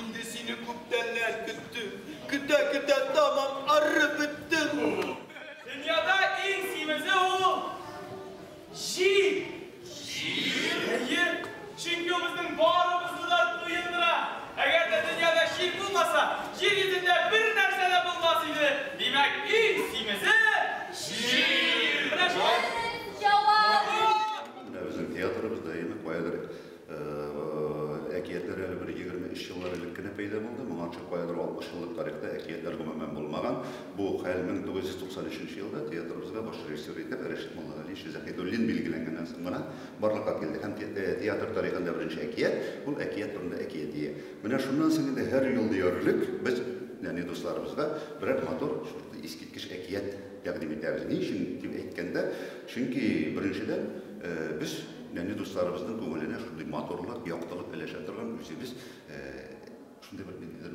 Indi seni kuptenler küttü. Küte tamam arı bittim. Dünyada en sevmesi o. Şiir. Şiir? Hayır. Çünkü o bizim varımızlılar duyundular. Eğer de dünyada şiir bulmasa, şiir yüzünde bir narsa da bulmasıydı. Demek en sevmesi şiir. Buna Bizim tiyatrımızda yemek bayadır. Ekiyetler öyle bir 23 yıllar ilkine peyda oldu. Mağarça bayadır 60 yıllık tarihte ekiyetler gümemen bulmagan. Bu hayal 1993 yılda tiyatrımızda baş rejissör edip Reşit Molla Ali Şizakidulin bilgilenen sonra barlığa geldi. Hem tiyatr tarihinde birinci ekiyet, bu ekiyet bunda ekiyet diye. Buna şundan sonra da her yıl diyarlık biz yani dostlarımızga birer motor şurada iskitkiş ekiyet takdim ederiz. Niçin diye etkende? Çünkü birinciden biz yani dostlarımızın konularına şurada motorlar, yaktılık eleştirdiren biz şunda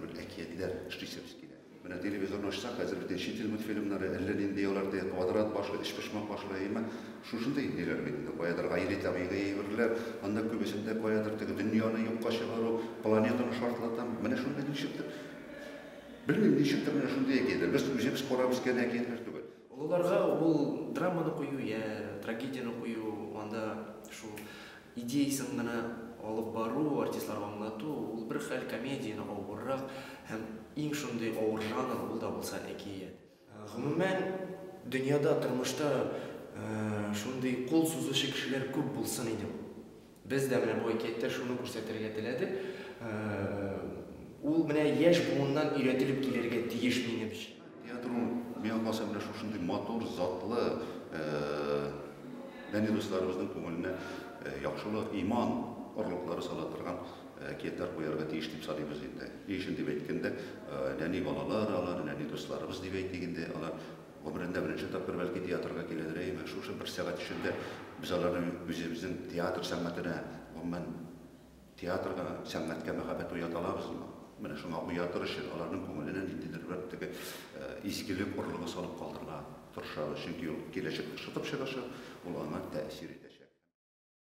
bir ekiyetler işleyeceğiz ki. Ben televizyon açsak hazır bir şitil multfilmleri ellerin diyorlar diye kvadrat başlı iş pişmek başlayayım. Şunda indiler bende. Koyadır gayri tabii veriler. Anda kübesinde koyadır dünyanın yok kaşılar o planetanın şartlardan. Bana şunda düşüktür. Bilmiyorum düşüktür bana şunda ekiyetler. Biz üzerimiz koramız gene ekiyetler değil. Оларга ол драманы кою, трагедияны кою, анда шу идеясын гына алып бару, артистларга аңлату, ул бер хәл комедияны авыррак һәм иң шундый авыр жанр ул да булса әкият. Гомумән дөньяда тормышта шундый кул сузучы кешеләр күп булсын иде. Без дә менә бу әкияттә шуны күрсәтергә теләдек. Ул менә яшь буыннан өйрәтелеп килергә тиеш минемчә. Teatrun miyakası bile şu şimdi motor zatlı deni dostlarımızın konularına yakşılı iman orlukları salatırgan kiyetler koyarga değiştim sarıyımız indi. İşin dibe etkinde neni balalar alar, neni dostlarımız dibe ettiğinde alar. Ömründe birinci tapır belki tiyatroga gelir. Şu bir saat içinde biz aların bizim tiyatro sanatına, ondan tiyatroga sanatga muhabbet uyatalabız mı? Bana şuna uyatırışır, alanın konularına indidir verdiği iskilik orluğu salıp kaldırma tırşağı. Çünkü gelecek tırşatıp şeyler olana tesir edecek.